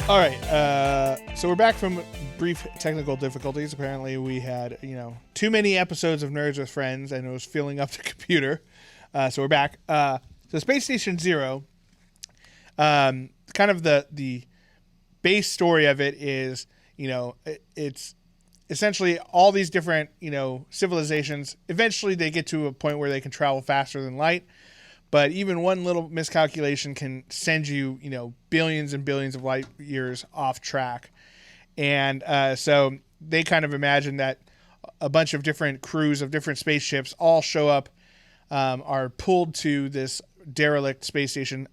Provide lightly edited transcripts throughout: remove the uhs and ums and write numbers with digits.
All right, so we're back from brief technical difficulties. Apparently, we had too many episodes of Nerds with Friends, and it was filling up the computer. So we're back. So Space Station Zero, kind of the base story of it is, it's essentially all these different civilizations. Eventually, they get to a point where they can travel faster than light. But even one little miscalculation can send you, billions and billions of light years off track. And so they kind of imagine that a bunch of different crews of different spaceships all show up, are pulled to this derelict space station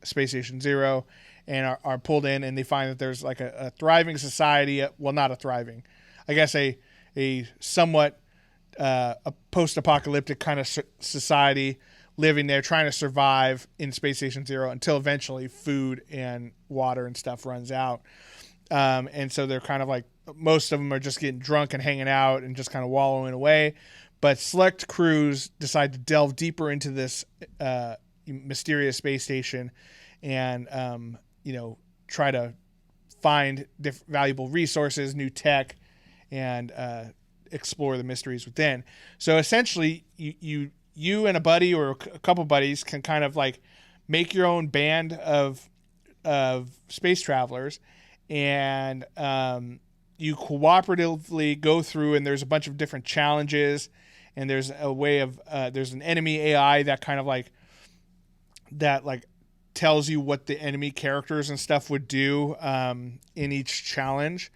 Zero, and are pulled in, and they find that there's like a thriving society. Well, not a thriving, I guess a somewhat a post-apocalyptic kind of society living there, trying to survive in Space Station Zero until eventually food and water and stuff runs out. And so they're kind of like, most of them are just getting drunk and hanging out and just kind of wallowing away. But select crews decide to delve deeper into this mysterious space station and, try to find valuable resources, new tech, and explore the mysteries within. So essentially, you and a buddy or a couple buddies can kind of like make your own band of space travelers, and you cooperatively go through, and there's a bunch of different challenges, and there's a way of there's an enemy AI that kind of like tells you what the enemy characters and stuff would do in each challenge,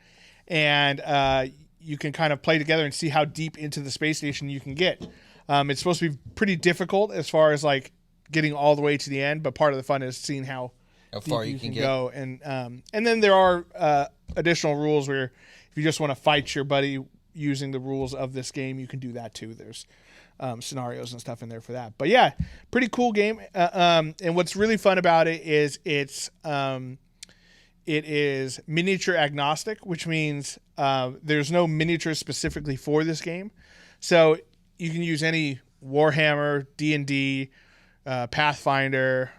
and you can kind of play together and see how deep into the space station you can get. It's supposed to be pretty difficult as far as like getting all the way to the end, but part of the fun is seeing how far you can go. And then there are additional rules where if you just want to fight your buddy using the rules of this game, you can do that too. There's scenarios and stuff in there for that. But yeah, pretty cool game. And what's really fun about it is it is miniature agnostic, which means there's no miniature specifically for this game. So you can use any Warhammer, D&D, Pathfinder,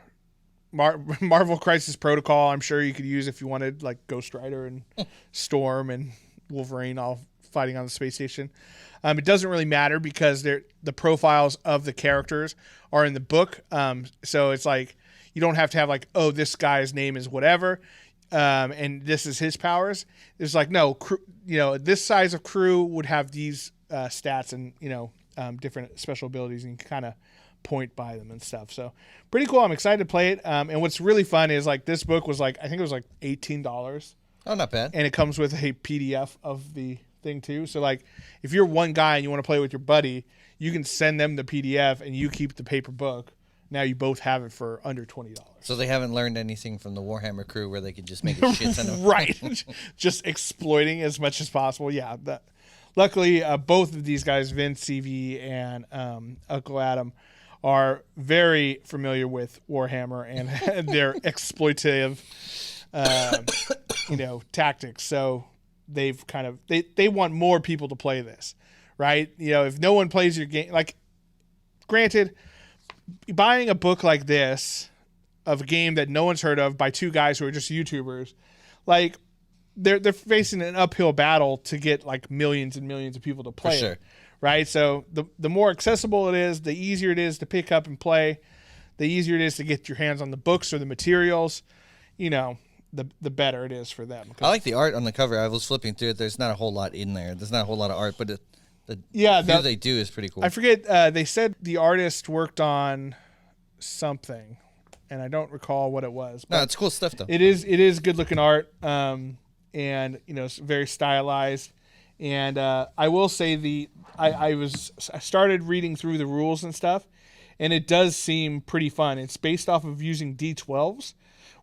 Marvel Crisis Protocol. I'm sure you could use if you wanted, like Ghost Rider and Storm and Wolverine all fighting on the space station. It doesn't really matter because the profiles of the characters are in the book. So it's like you don't have to have like, oh, this guy's name is whatever, and this is his powers. It's like, no, this size of crew would have these stats and different special abilities, and you can kind of point by them and stuff. So pretty cool. I'm excited to play it. And what's really fun is like this book was like, I think it was like $18. Oh, not bad. And it comes with a PDF of the thing too. So like if you're one guy and you want to play with your buddy, you can send them the PDF and you keep the paper book. Now you both have it for under $20. So they haven't learned anything from the Warhammer crew where they could just make a shit ton of right. Just exploiting as much as possible. Yeah. Luckily, both of these guys, Vince, CV, and Uncle Adam, are very familiar with Warhammer and their exploitative, tactics. So they've kind of they want more people to play this, right? If no one plays your game, like, granted, buying a book like this of a game that no one's heard of by two guys who are just YouTubers, like, they're facing an uphill battle to get like millions and millions of people to play it, right? So the more accessible it is, the easier it is to pick up and play, the easier it is to get your hands on the books or the materials, the better it is for them. I like the art on the cover. I was flipping through it. There's not a whole lot in there. There's not a whole lot of art, but the they do is pretty cool. I forget. They said the artist worked on something, and I don't recall what it was. No, it's cool stuff though. It is good looking art. And it's very stylized, and I will say I started reading through the rules and stuff, and it does seem pretty fun. It's based off of using D12s,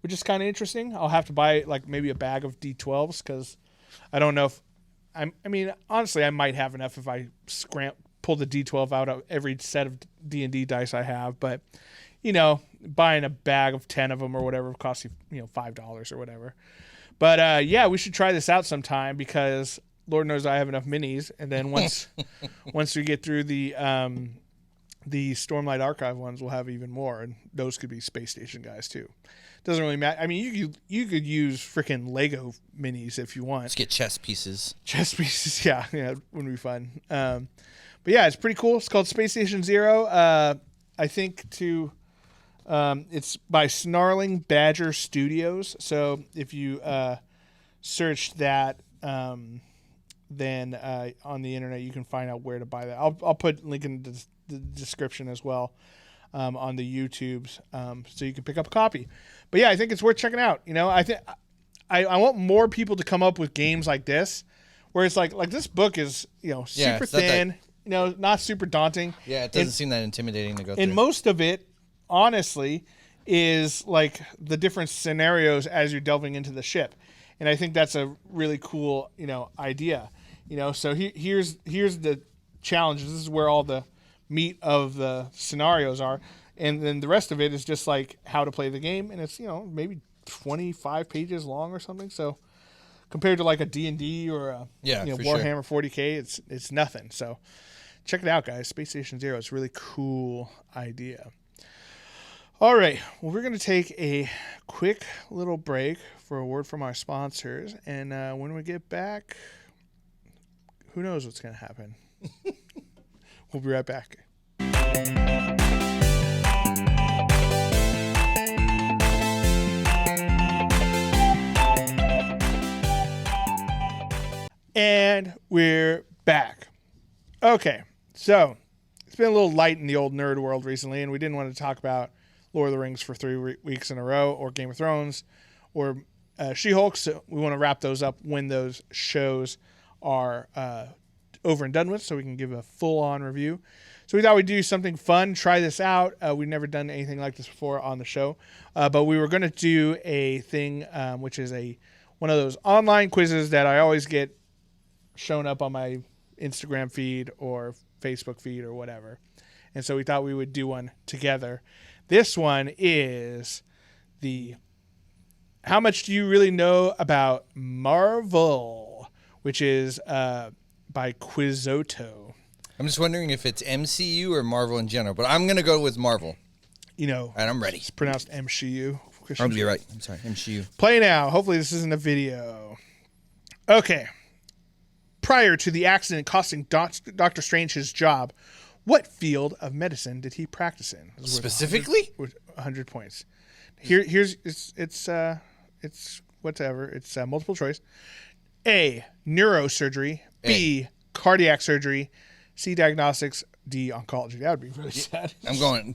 which is kind of interesting. I'll have to buy like maybe a bag of D12s because I don't know if honestly I might have enough if I pull the D12 out of every set of D&D dice I have, but buying a bag of 10 of them or whatever costs you $5 or whatever. But we should try this out sometime because Lord knows I have enough minis. And then once we get through the the Stormlight Archive ones will have even more, and those could be space station guys too. Doesn't really matter. I mean, you could use freaking Lego minis if you want. Let's get chess pieces. Chess pieces, yeah, it wouldn't be fun. But yeah, it's pretty cool. It's called Space Station Zero. I think it's by Snarling Badger Studios. So if you search that, then on the internet you can find out where to buy that. I'll put a link in the description as well on the YouTubes, so you can pick up a copy. But yeah, I think it's worth checking out. You know, I think I want more people to come up with games like this, where it's like this book is super thin, not super daunting. Yeah, it doesn't seem that intimidating to go through. And most of it, honestly, is like the different scenarios as you're delving into the ship, and I think that's a really cool idea. So here's the challenges. This is where all the meat of the scenarios are, and then the rest of it is just like how to play the game, and it's maybe 25 pages long or something. So compared to like a D&D or a Warhammer 40K, it's nothing. So check it out, guys. Space Station Zero. It's a really cool idea. All right, well, we're going to take a quick little break for a word from our sponsors, and when we get back, who knows what's going to happen. We'll be right back. And we're back. Okay, so it's been a little light in the old nerd world recently, and we didn't want to talk about Lord of the Rings for 3 weeks in a row, or Game of Thrones, or She-Hulk. So we want to wrap those up when those shows are over and done with, so we can give a full-on review. So we thought we'd do something fun, try this out. We've never done anything like this before on the show, but we were going to do a thing, which is one of those online quizzes that I always get shown up on my Instagram feed or Facebook feed or whatever. And so we thought we would do one together. This one is how much do you really know about Marvel, which is by Quizzoto. I'm just wondering if it's MCU or Marvel in general, but I'm going to go with Marvel. And I'm ready. It's pronounced MCU. You're right. I'm sorry, MCU. Play now. Hopefully this isn't a video. Okay. Prior to the accident costing Doctor Strange his job, what field of medicine did he practice in? Specifically? 100 points. Here's it's whatever. It's multiple choice. A, neurosurgery. B, cardiac surgery. C, diagnostics. D, oncology. That would be really sad. I'm going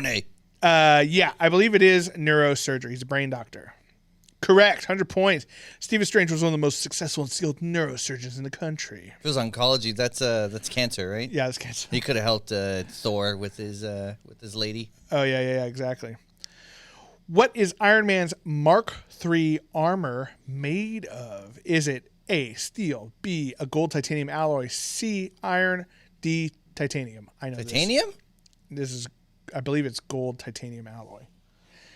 A. Yeah, I believe it is neurosurgery. He's a brain doctor. Correct, 100 points. Stephen Strange was one of the most successful and skilled neurosurgeons in the country. If it was oncology, that's cancer, right? Yeah, that's cancer. He could have helped Thor with his lady. Oh yeah, exactly. What is Iron Man's Mark III armor made of? Is it A, steel, B, a gold titanium alloy, C, iron, D, titanium? I know titanium? This is, I believe it's gold titanium alloy.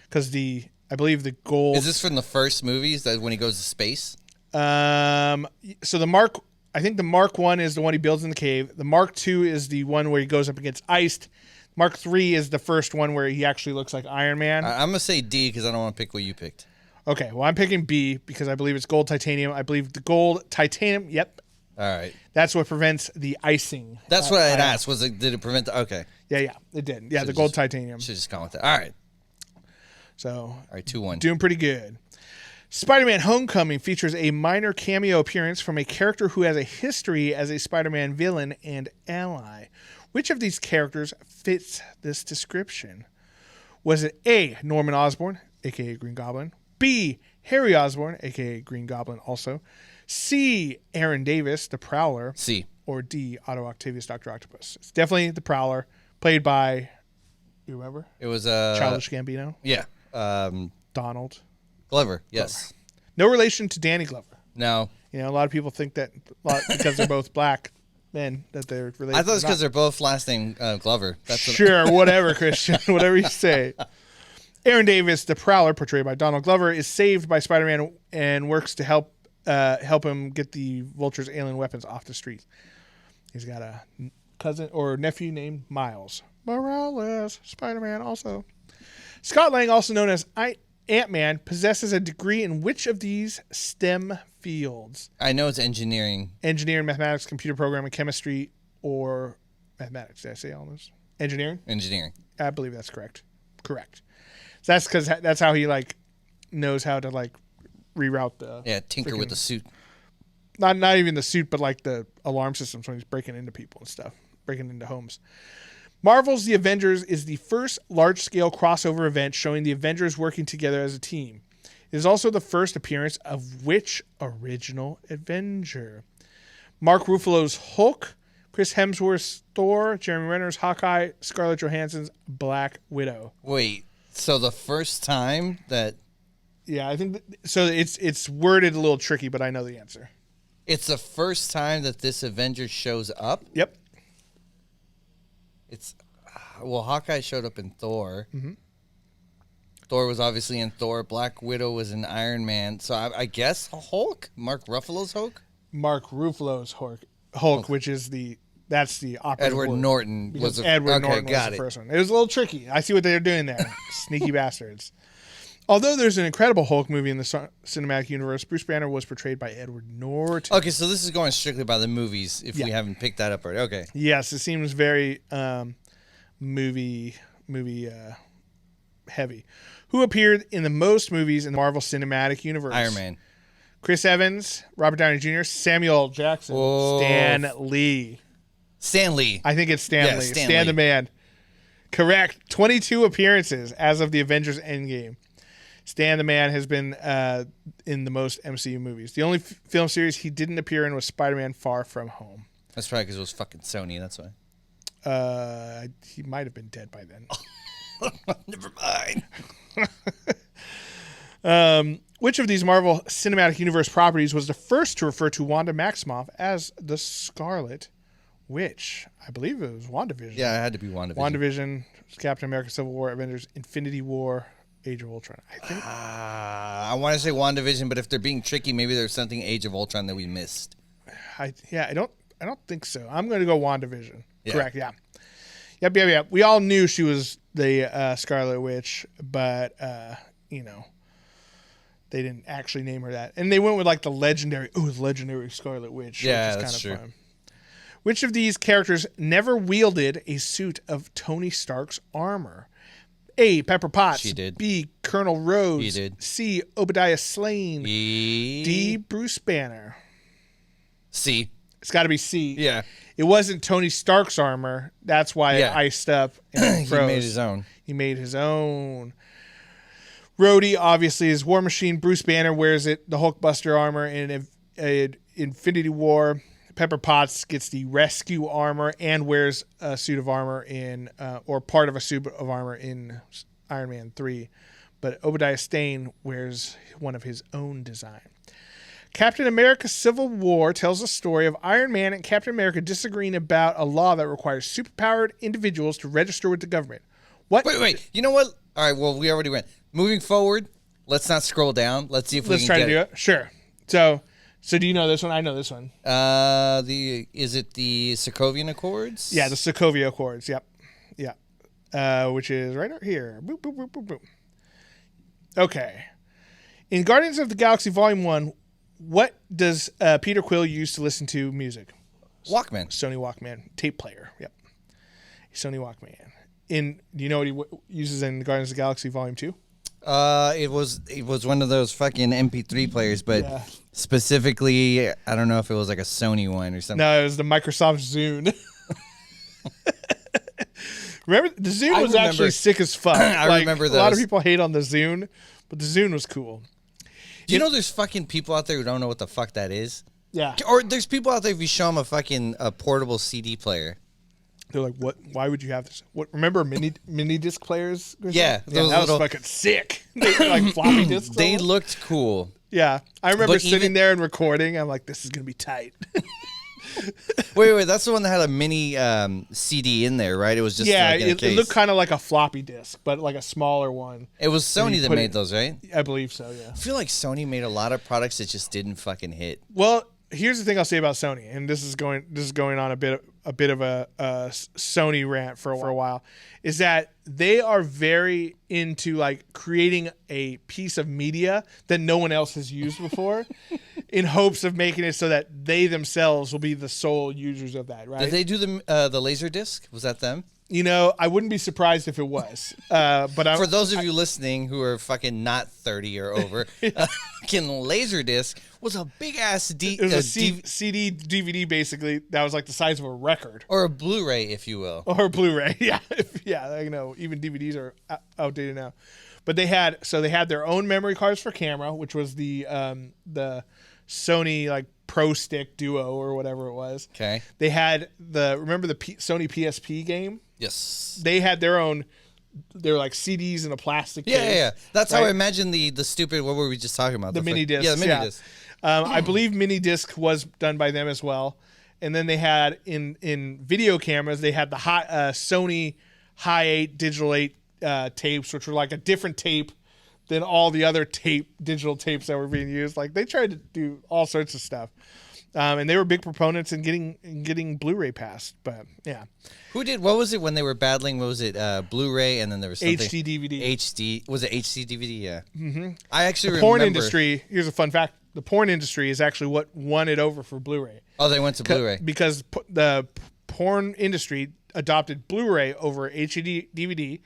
Because I believe the gold... Is this from the first movies, that when he goes to space? So I think the Mark 1 is the one he builds in the cave. The Mark 2 is the one where he goes up and gets iced. Mark 3 is the first one where he actually looks like Iron Man. I'm going to say D because I don't want to pick what you picked. Okay, well, I'm picking B because I believe it's gold titanium. I believe the gold titanium, yep. All right. That's what prevents the icing. That's what I had asked. Did it prevent okay. Yeah, it did. Yeah, the gold titanium. Should just gone with that. All right. So, all right, 2-1. Doing pretty good. Spider-Man Homecoming features a minor cameo appearance from a character who has a history as a Spider-Man villain and ally. Which of these characters fits this description? Was it A, Norman Osborn, a.k.a. Green Goblin, B, Harry Osborn, a.k.a. Green Goblin also, C, Aaron Davis, the Prowler, C, or D, Otto Octavius, Dr. Octopus? It's definitely the Prowler, played by, you remember? It was Childish Gambino. Yeah. Donald Glover, yes. Glover. No relation to Danny Glover. No. A lot of people think that because they're both black men that they're related. I thought it's because they're both last name Glover. That's whatever, Christian. Whatever you say. Aaron Davis, the Prowler, portrayed by Donald Glover, is saved by Spider-Man and works to help him get the Vulture's alien weapons off the street. He's got a cousin or nephew named Miles Morales. Spider-Man also. Scott Lang, also known as Ant-Man, possesses a degree in which of these STEM fields? I know it's engineering. Engineering, mathematics, computer programming, chemistry, or mathematics. Did I say all those? Engineering? Engineering. I believe that's correct. Correct. So that's because that's how he like knows how to like reroute the tinker with the suit. Not even the suit, but like the alarm systems when he's breaking into people and stuff, breaking into homes. Marvel's The Avengers is the first large-scale crossover event showing the Avengers working together as a team. It is also the first appearance of which original Avenger? Mark Ruffalo's Hulk, Chris Hemsworth's Thor, Jeremy Renner's Hawkeye, Scarlett Johansson's Black Widow. Wait, so the first time that... Yeah, I think... So it's worded a little tricky, but I know the answer. It's the first time that this Avenger shows up? Yep. It's well, Hawkeye showed up in Thor. Mm-hmm. Thor was obviously in Thor. Black Widow was in Iron Man. So I guess Hulk, Mark Ruffalo's Hulk. Mark Ruffalo's Hulk, which is that's the operative Edward word. Norton Because was Edward Norton was the first one. It was a little tricky. I see what they were doing there, sneaky bastards. Although there's an incredible Hulk movie in the cinematic universe, Bruce Banner was portrayed by Edward Norton. Okay, so this is going strictly by the movies, if we haven't picked that up already. Okay. Yes, it seems very movie heavy. Who appeared in the most movies in the Marvel Cinematic Universe? Iron Man. Chris Evans, Robert Downey Jr., Samuel L. Jackson, Stan Lee. Stan Lee. I think it's Stan Lee. Stan Stan Lee. the Man. Correct. 22 appearances as of the Avengers Endgame. Stan the Man has been in the most MCU movies. The only film series he didn't appear in was Spider-Man Far From Home. That's probably because it was fucking Sony. That's why. He might have been dead by then. Never mind. Which of these Marvel Cinematic Universe properties was the first to refer to Wanda Maximoff as the Scarlet Witch? I believe it was WandaVision. Yeah, it had to be WandaVision. WandaVision, Captain America: Civil War, Avengers: Infinity War, Age of Ultron. I think. I want to say WandaVision, but if they're being tricky, maybe there's something Age of Ultron that we missed. I don't think so. I'm going to go WandaVision. Yeah. Correct. Yeah. Yep. We all knew she was the Scarlet Witch, but they didn't actually name her that, and they went with like the legendary Scarlet Witch. Yeah, which is that's kind of true. fun. Which of these characters never wielded a suit of Tony Stark's armor? A. Pepper Potts. She did. B. Colonel Rhodes. He did. C. Obadiah Slane. D. Bruce Banner. C. It's got to be C. Yeah. It wasn't Tony Stark's armor. That's why it iced up and froze. He made his own. He made his own. Rhodey obviously is War Machine. Bruce Banner wears it, the Hulkbuster armor in Infinity War. Pepper Potts gets the rescue armor and wears a suit of armor or part of a suit of armor in Iron Man 3. But Obadiah Stane wears one of his own design. Captain America Civil War tells the story of Iron Man and Captain America disagreeing about a law that requires superpowered individuals to register with the government. What? Wait. You know what? All right, well, we already went. Moving forward, let's not scroll down. Let's see if we can try to do it. Sure. So do you know this one? I know this one. Is it the Sokovian Accords? Yeah, the Sokovia Accords. Yep. Yeah. Which is right here. Boop, boop, boop, boop, boop. Okay. In Guardians of the Galaxy Volume 1, what does Peter Quill use to listen to music? Walkman. Sony Walkman. Tape player. Yep. Sony Walkman. Do you know what he uses in Guardians of the Galaxy Volume 2? It was one of those fucking MP3 players, but specifically, I don't know if it was like a Sony one or something. No, it was the Microsoft Zune. Remember, the Zune was actually sick as fuck. I remember those. A lot of people hate on the Zune, but the Zune was cool. Do you know there's fucking people out there who don't know what the fuck that is? Yeah. Or there's people out there, if you show them a portable CD player. They're like, "What? Why would you have this? What? Remember mini disc players? Yeah, that was fucking sick. Like floppy discs. They looked cool. Yeah, I remember sitting there and recording. I'm like, this is gonna be tight. Wait, that's the one that had a mini CD in there, right? It was just it looked kind of like a floppy disk, but like a smaller one. It was Sony that made those, right? I believe so. Yeah. I feel like Sony made a lot of products that just didn't fucking hit. Well, here's the thing I'll say about Sony, and this is going on a bit a bit of a Sony rant for a while, is that they are very into like creating a piece of media that no one else has used before, in hopes of making it so that they themselves will be the sole users of that. Right? Did they do the laser disc? Was that them? You know, I wouldn't be surprised if it was. But for those of you listening who are fucking not 30 or over, fucking Laserdisc was a big ass it was a CD DVD basically that was like the size of a record, or a Blu-ray, if you will, or a Blu-ray. Yeah, yeah. I know even DVDs are outdated now, but they had their own memory cards for camera, which was the Sony like Pro Stick Duo or whatever it was. Okay. They had remember the Sony PSP game? Yes. They had their own. They were like CDs in a plastic case. Yeah. That's right? How I imagine the stupid. What were we just talking about? The mini disc. Yeah, the mini disc. I believe mini disc was done by them as well. And then they had in video cameras, they had the Sony High 8 Digital 8 tapes, which were like a different tape than all the other digital tapes that were being used. Like they tried to do all sorts of stuff. And they were big proponents in getting Blu-ray passed. But yeah. Who did? What was it when they were battling? What was it? Blu-ray, and then there was something HD DVD. HD was it HD DVD? Yeah. Mm-hmm. I actually remember. Porn industry. Here's a fun fact: the porn industry is actually what won it over for Blu-ray. Oh, they went to Blu-ray because the porn industry adopted Blu-ray over HD DVD.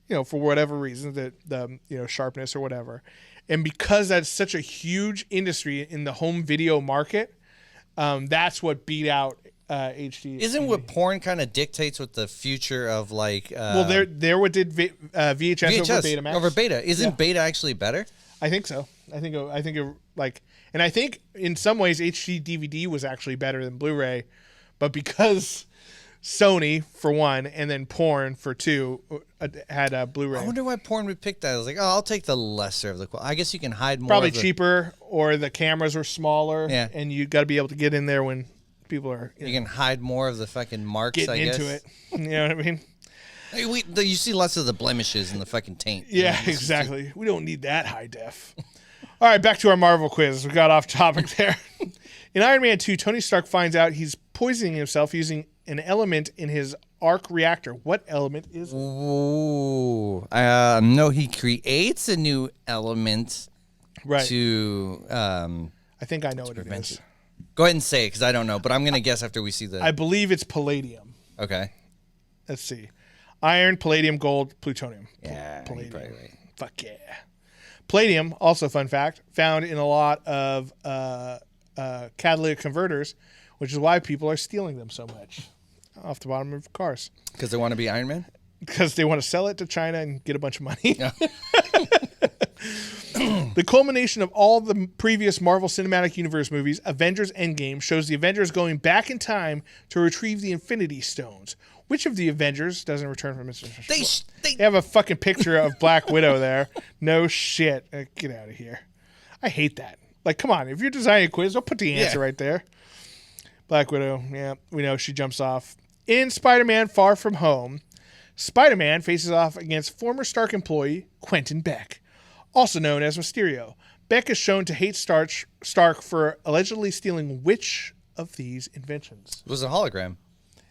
You know, for whatever reason, the sharpness or whatever, and because that's such a huge industry in the home video market, that's what beat out HD. Isn't what porn kind of dictates what the future of like? Well, they're what did VHS over Betamax. Over Beta. Isn't Beta actually better? I think so. I think and I think in some ways HD DVD was actually better than Blu-ray, but because Sony for one, and then porn for two had a Blu-ray. I wonder why porn would pick that. I was like, oh, I'll take the lesser of the quality. I guess you can hide more. Probably cheaper, or the cameras were smaller. Yeah, and you got to be able to get in there when people are. You can hide more of the fucking marks. Getting into it. You know what I mean? You see less of the blemishes and the fucking taint. Yeah, exactly. We don't need that high def. All right, back to our Marvel quiz. We got off topic there. In Iron Man 2, Tony Stark finds out he's poisoning himself using an element in his arc reactor. What element is it? Ooh. No, he creates a new element to... I think I know what it is. Go ahead and say it, because I don't know, but I'm going to guess after we see the... I believe it's palladium. Okay. Let's see. Iron, palladium, gold, plutonium. Yeah, palladium. You're probably right. Fuck yeah. Palladium, also fun fact, found in a lot of catalytic converters, which is why people are stealing them so much off the bottom of cars. Because they want to be Iron Man? Because they want to sell it to China and get a bunch of money. Yeah. The culmination of all the previous Marvel Cinematic Universe movies, Avengers Endgame, shows the Avengers going back in time to retrieve the Infinity Stones. Which of the Avengers doesn't return from Mr. They have a fucking picture of Black Widow there. No shit. Get out of here. I hate that. Like, come on. If you're designing a quiz, don't put the answer right there. Black Widow. Yeah, we know she jumps off. In Spider-Man Far From Home, Spider-Man faces off against former Stark employee Quentin Beck, also known as Mysterio. Beck is shown to hate Stark for allegedly stealing which of these inventions? It was a hologram.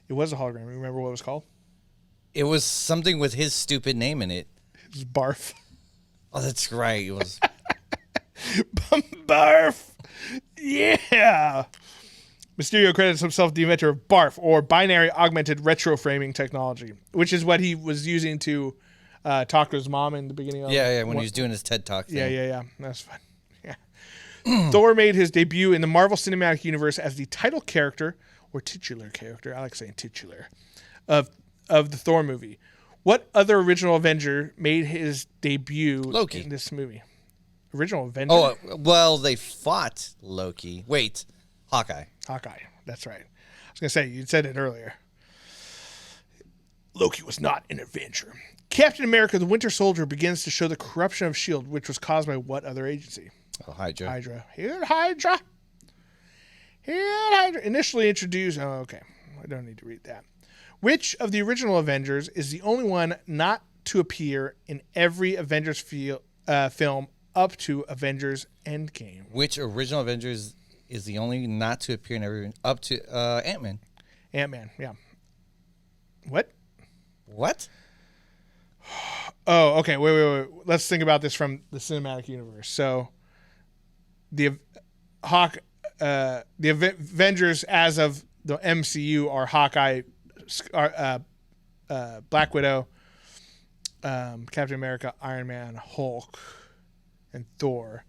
It was a hologram. You remember what it was called? It was something with his stupid name in it. It was Barf. Oh, that's right. It was Barf. Yeah. Mysterio credits himself the inventor of Barf, or binary augmented retroframing technology, which is what he was using to talk to his mom in the beginning of when he was doing his TED Talk thing. Yeah. That's fun. Yeah. Thor made his debut in the Marvel Cinematic Universe as the title character, or titular character, I like saying titular, of the Thor movie. What other original Avenger made his debut Loki. In this movie? Original Avenger? Oh, well, they fought Loki. Wait, Hawkeye. Hawkeye, that's right. I was going to say, you said it earlier. Loki was not an Avenger. Captain America the Winter Soldier begins to show the corruption of S.H.I.E.L.D., which was caused by what other agency? Oh, Hydra. Here, Hydra. Initially introduced... Oh, okay. I don't need to read that. Which of the original Avengers is the only one not to appear in every Avengers film up to Avengers Endgame? Which original Avengers is the only not to appear in every... Up to Ant-Man. Ant-Man, yeah. What? What? Oh, okay. Wait. Let's think about this from the cinematic universe. So, the Avengers as of the MCU are Hawkeye, Black Widow, Captain America, Iron Man, Hulk, and Thor.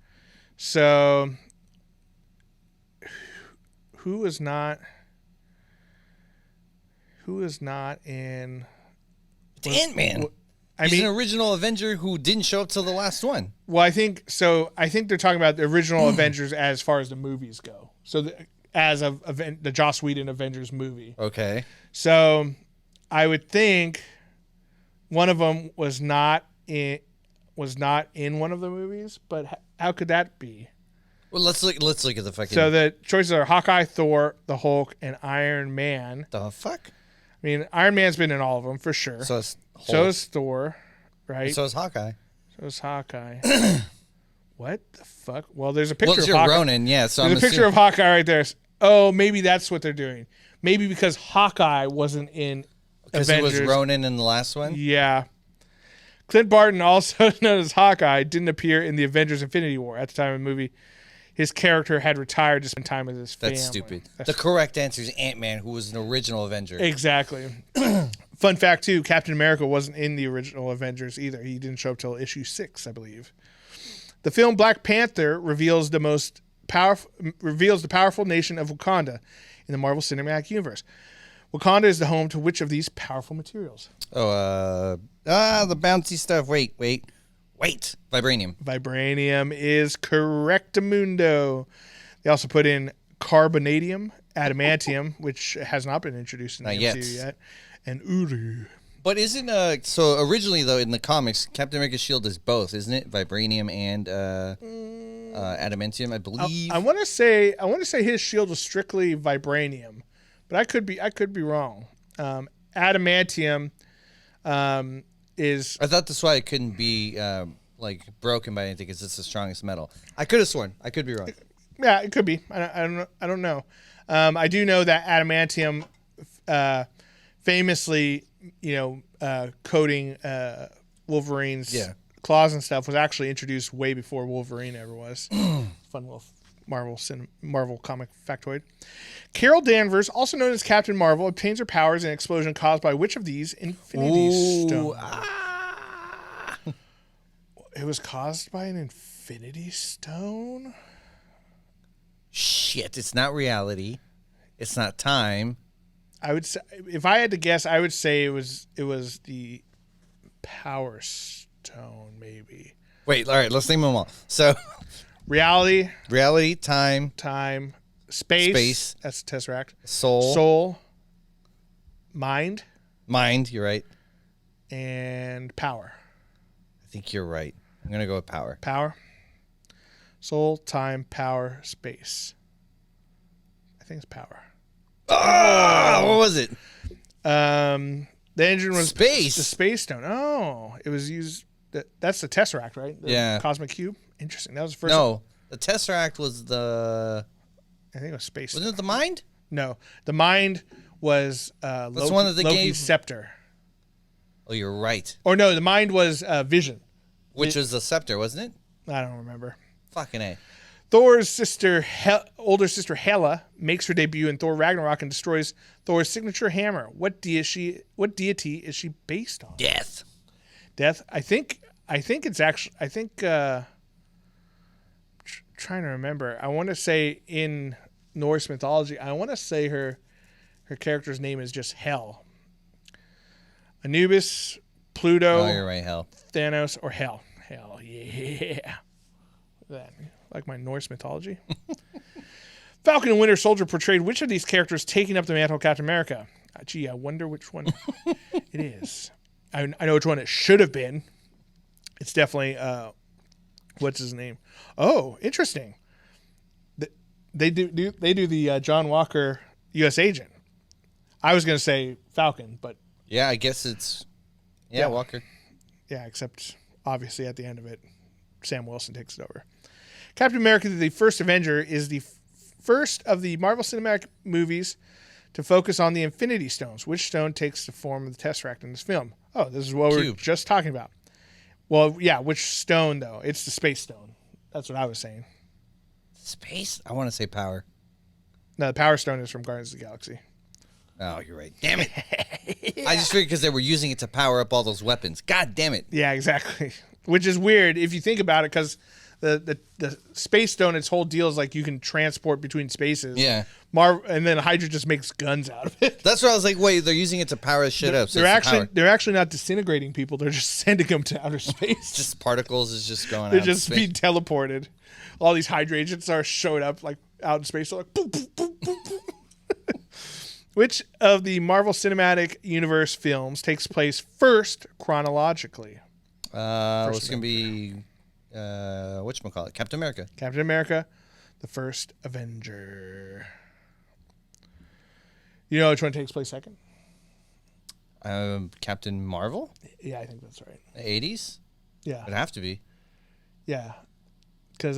So, who is not in? It's Ant-Man. He's an original Avenger who didn't show up till the last one. Well, I think so. I think they're talking about the original Avengers as far as the movies go. So, as of the Joss Whedon Avengers movie. Okay. So, I would think one of them was not in one of the movies. But how could that be? Well, let's look at the fucking. So the choices are Hawkeye, Thor, the Hulk, and Iron Man. The fuck? I mean, Iron Man's been in all of them for sure. So is Hulk. So is Thor, right? So is Hawkeye. So is Hawkeye. What the fuck? Well, there's a picture of you're Hawkeye. Ronin, yeah. So there's a picture of Hawkeye right there. Oh, maybe that's what they're doing. Maybe because Hawkeye wasn't in because Avengers. He was Ronin in the last one? Yeah. Clint Barton, also known as Hawkeye, didn't appear in the Avengers Infinity War at the time of the movie. His character had retired to spend time with his family. That's stupid. The correct answer is Ant-Man, who was an original Avenger. Exactly. Fun fact, too, Captain America wasn't in the original Avengers either. He didn't show up till issue 6, I believe. The film Black Panther reveals the powerful nation of Wakanda in the Marvel Cinematic Universe. Wakanda is the home to which of these powerful materials? The bouncy stuff. Wait. Vibranium. Vibranium is correctamundo. They also put in carbonadium, adamantium, which has not been introduced in the MCU yet, and uru. But isn't so originally though in the comics, Captain America's shield is both, isn't it? Vibranium and adamantium, I believe. I want to say his shield was strictly vibranium, but I could be wrong. Adamantium is. I thought that's why it couldn't be broken by anything because it's the strongest metal. I could have sworn. I could be wrong. Yeah, it could be. I don't know. I do know that adamantium, famously, coating Wolverine's claws and stuff, was actually introduced way before Wolverine ever was. Fun little Marvel comic factoid. Carol Danvers, also known as Captain Marvel, obtains her powers in an explosion caused by which of these Infinity Stones? It was caused by an Infinity Stone? Shit, it's not reality. It's not time. I would say, if I had to guess, I would say it was the Power Stone, maybe. Wait, all right, let's name them all. So, reality, time, space. That's the Tesseract. soul, mind. You're right. And power. I think you're right. I'm gonna go with power. Soul, time, power, space. I think it's power. What was it? The engine was space. The Space Stone. Oh, it was used. That's the Tesseract, right? The Cosmic Cube. Interesting. That was the first. No, the Tesseract was the. I think it was space. Wasn't it the mind? No, the mind was Loki's scepter. Oh, you're right. Or no, the mind was Vision, which was the scepter, wasn't it? I don't remember. Fucking A. Thor's older sister Hela makes her debut in Thor Ragnarok and destroys Thor's signature hammer. What deity is she based on? Death. I think it's actually. I think. Trying to remember. I want to say in Norse mythology. I want to say her character's name is just Hel. Anubis, Pluto. Oh, you're right. Hel. Thanos or Hel. Hell yeah. That. Like my Norse mythology. Falcon and Winter Soldier portrayed which of these characters taking up the mantle of Captain America? Gee, I wonder which one it is. I know which one it should have been. It's definitely, what's his name? Oh, interesting. They do the John Walker U.S. agent. I was going to say Falcon, but. Yeah, I guess it's, Walker. Yeah, except obviously at the end of it, Sam Wilson takes it over. Captain America, the first Avenger, is the first of the Marvel Cinematic movies to focus on the Infinity Stones. Which stone takes the form of the Tesseract in this film? Oh, this is what we were Cube. just talking about. Well, yeah, which stone, though? It's the Space Stone. That's what I was saying. Space? I want to say power. No, the Power Stone is from Guardians of the Galaxy. Oh, you're right. Damn it. I just figured because they were using it to power up all those weapons. God damn it. Yeah, exactly. Which is weird if you think about it, because the Space Stone, its whole deal is like you can transport between spaces. Yeah. And then Hydra just makes guns out of it. That's why I was like, wait, they're using it to power shit up. So They're actually not disintegrating people. They're just sending them to outer space. just particles is just going They're out. just being teleported. All these Hydra agents are showing up like out in space. They're like, boop, boop, boop, boop, boop. Which of the Marvel Cinematic Universe films takes place first chronologically? It's going to be, whatchamacallit? Captain America. Captain America, the first Avenger. You know which one takes place second? Captain Marvel? Yeah, I think that's right. The 80s? Yeah. It'd have to be. Yeah. Because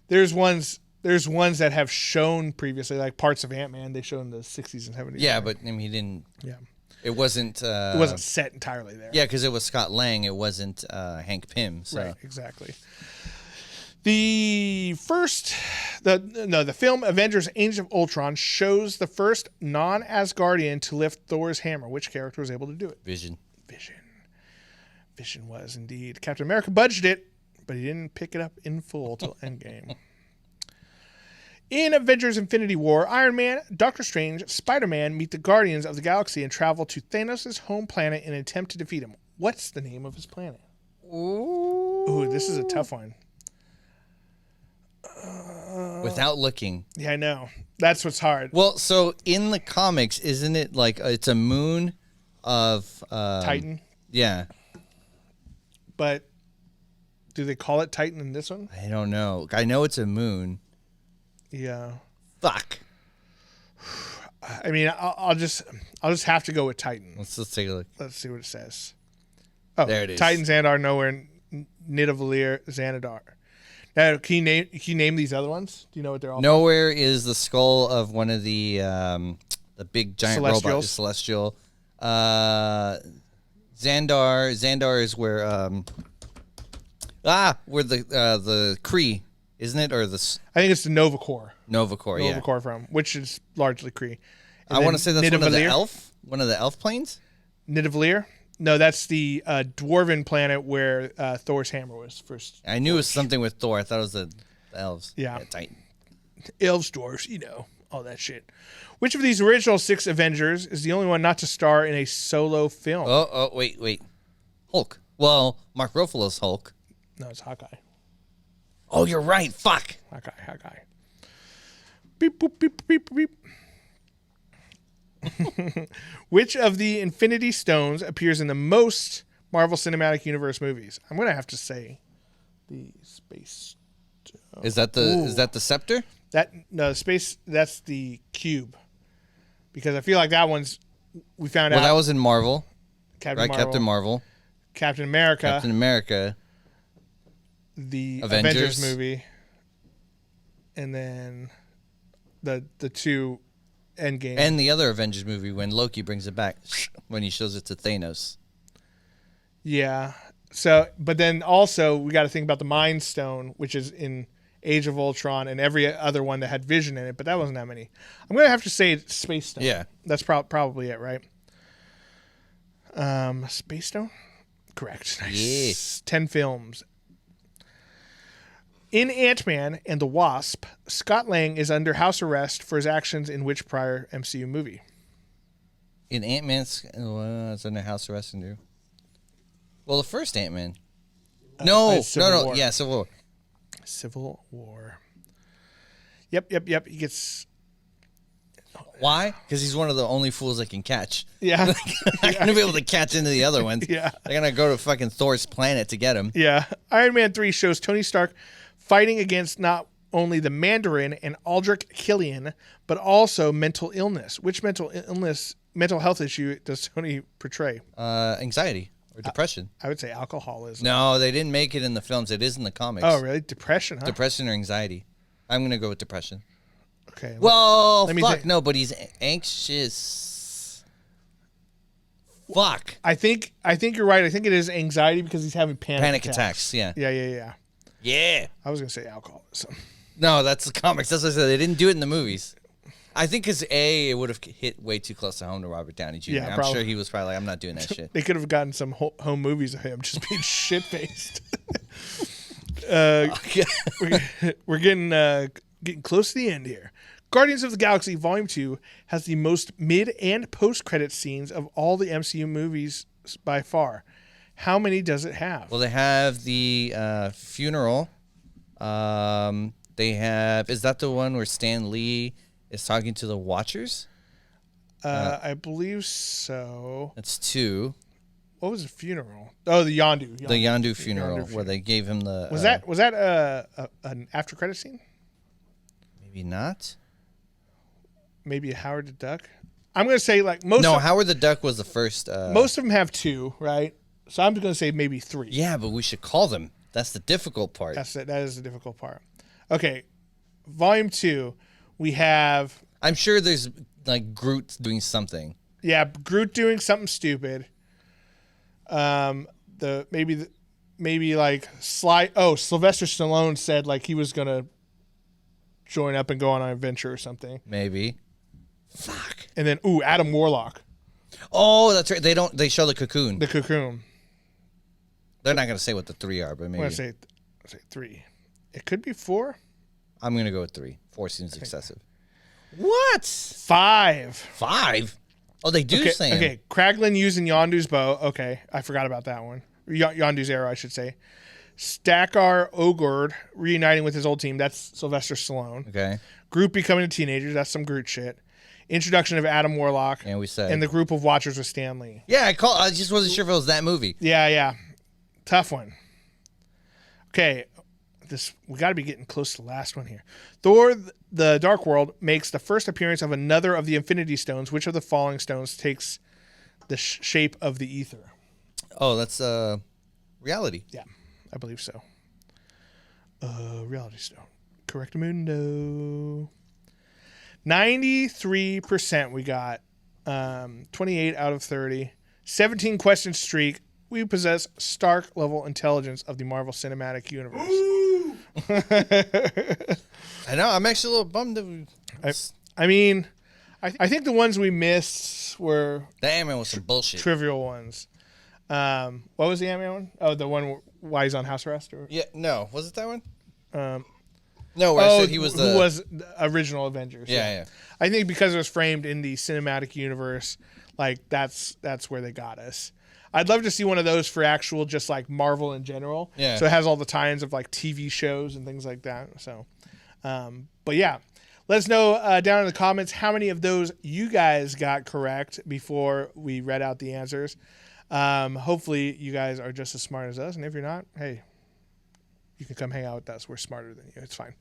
there's ones that have shown previously, like parts of Ant-Man, they show in the 60s and 70s. Yeah, but I mean, he didn't. Yeah. It wasn't. It wasn't set entirely there. Yeah, because it was Scott Lang. It wasn't Hank Pym. So. Right, exactly. The film Avengers: Age of Ultron shows the first non-Asgardian to lift Thor's hammer. Which character was able to do it? Vision. Vision was indeed. Captain America budged it, but he didn't pick it up in full till Endgame. In Avengers: Infinity War, Iron Man, Doctor Strange, Spider-Man meet the Guardians of the Galaxy and travel to Thanos' home planet in an attempt to defeat him. What's the name of his planet? Ooh, this is a tough one. Without looking. Yeah, I know. That's what's hard. Well, so in the comics, isn't it like it's a moon of Titan. Yeah. But do they call it Titan in this one? I don't know. I know it's a moon. Yeah. Fuck. I mean, I'll just have to go with Titan. Let's take a look. Let's see what it says. Oh, There it is. Titan, Xandar, Nowhere, Nidavellir, Xanadar. Now, can you name these other ones? Do you know what they're all? Nowhere is the skull of one of the big giant robots, the Celestial. Xandar is where where the Kree, isn't it, or the? I think it's the Nova Corps. Nova Corps, yeah. Nova Corps from which is largely Kree. I want to say that's one of the elf planes. Nidavellir? No, that's the dwarven planet where Thor's hammer was first. I knew it was something with Thor. I thought it was the elves. Yeah. Titan. Elves, dwarves, all that shit. Which of these original 6 Avengers is the only one not to star in a solo film? Oh, wait. Hulk. Well, Mark Ruffalo's Hulk. No, it's Hawkeye. Oh, you're right. Fuck. Hawkeye. Beep, boop, beep, beep, beep. Which of the Infinity Stones appears in the most Marvel Cinematic Universe movies? I'm going to have to say the Space Stone. Is that the scepter? Space, that's the cube. Because I feel like that one's, we found out. Well, that was in Marvel. Captain Marvel. Captain America. The Avengers movie. And then the 2 Endgame. And the other Avengers movie when Loki brings it back, when he shows it to Thanos. Yeah. So, but then also we got to think about the Mind Stone, which is in Age of Ultron, and every other one that had Vision in it, but that wasn't that many. I'm going to have to say Space Stone. Yeah. That's probably it, right? Space Stone? Correct. Nice. Yeah. 10 films. In Ant-Man and the Wasp, Scott Lang is under house arrest for his actions in which prior MCU movie? In Ant-Man's, it's under house arrest and well, the first Ant-Man. No. Yeah, Civil War. Civil War. Yep. He gets. Why? Because he's one of the only fools that can catch. Yeah. Not gonna be able to catch into the other ones. Yeah. They're gonna go to fucking Thor's planet to get him. Yeah. Iron Man 3 shows Tony Stark fighting against not only the Mandarin and Aldrich Killian, but also mental illness. Which mental health issue does Tony portray? Anxiety or depression. I would say alcoholism. No, they didn't make it in the films. It is in the comics. Oh, really? Depression, huh? Depression or anxiety. I'm going to go with depression. Okay. Well, let me fuck think. no, but he's anxious. Fuck. I think you're right. I think it is anxiety because he's having panic attacks. Yeah. Yeah. Yeah. I was gonna say alcoholism. No, that's the comics. That's what I said. They didn't do it in the movies. I think because it would have hit way too close to home to Robert Downey Jr. Yeah, I'm probably. sure he was probably like, I'm not doing that shit. They could have gotten some home movies of him just being shit faced. We're getting close to the end here. Guardians of the Galaxy Volume 2 has the most mid and post credit scenes of all the MCU movies by far. How many does it have? Well, they have the funeral. They have. Is that the one where Stan Lee is talking to the Watchers? I believe so. That's 2. What was the funeral? Oh, the Yondu. The Yondu funeral, where they gave him the. Was that an after credit scene? Maybe not. Maybe a Howard the Duck. I'm gonna say like most. No, Howard the Duck was the first. Most of them have 2, right? So I'm gonna say maybe 3. Yeah, but we should call them. That's the difficult part. That is the difficult part. Okay, Volume 2, we have. I'm sure there's like Groot doing something. Yeah, Groot doing something stupid. Maybe like Sylvester Stallone said like he was gonna join up and go on an adventure or something. Maybe. Fuck. And then Adam Warlock. Oh, that's right. They show the cocoon. The cocoon. They're not gonna say what the 3 are, but maybe. I'm gonna say 3. It could be 4. I'm gonna go with 3. 4 seems excessive. What? 5. 5? Oh, they do say. Okay, Kraglin using Yondu's bow. Okay, I forgot about that one. Yondu's arrow, I should say. Stakar Ogord reuniting with his old team. That's Sylvester Stallone. Okay. Groot becoming a teenager. That's some Groot shit. Introduction of Adam Warlock. And we said. And the group of Watchers with Stan Lee. Yeah, I just wasn't sure if it was that movie. Yeah. Tough one. Okay, we got to be getting close to the last one here. Thor: The Dark World makes the first appearance of another of the Infinity Stones. Which of the following stones takes the shape of the ether? Oh, that's reality. Yeah, I believe so. Reality stone. Correctamundo. 93% we got. 28 out of 30. 17 question streak. We possess Stark level intelligence of the Marvel Cinematic Universe. I know. I'm actually a little bummed that we. I think the ones we missed were The Ant-Man was some bullshit. trivial ones. What was the Ant-Man one? Oh, the one why he's on house arrest? Or? Yeah, no. Was it that one? No, where I said he was who was the original Avengers. Yeah. I think because it was framed in the cinematic universe, like that's where they got us. I'd love to see one of those for actual just like Marvel in general. Yeah. So it has all the tie-ins of like TV shows and things like that. So, but yeah, let us know down in the comments how many of those you guys got correct before we read out the answers. Hopefully you guys are just as smart as us. And if you're not, hey, you can come hang out with us. We're smarter than you. It's fine.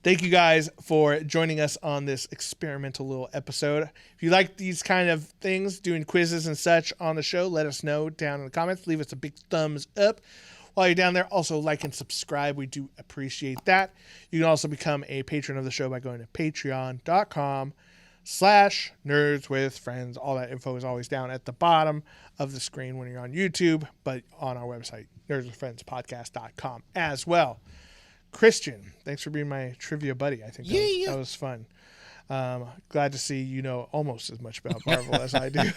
Thank you guys for joining us on this experimental little episode. If you like these kind of things, doing quizzes and such on the show, let us know down in the comments. Leave us a big thumbs up. While you're down there, also like and subscribe. We do appreciate that. You can also become a patron of the show by going to patreon.com/nerdswithfriends. All that info is always down at the bottom of the screen when you're on YouTube, but on our website, nerdswithfriendspodcast.com as well. Christian, thanks for being my trivia buddy. I think that was fun. Glad to see you know almost as much about Marvel as I do.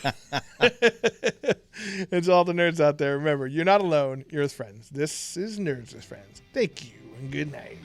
And to all the nerds out there, remember, you're not alone. You're with friends. This is Nerds with Friends. Thank you and good night.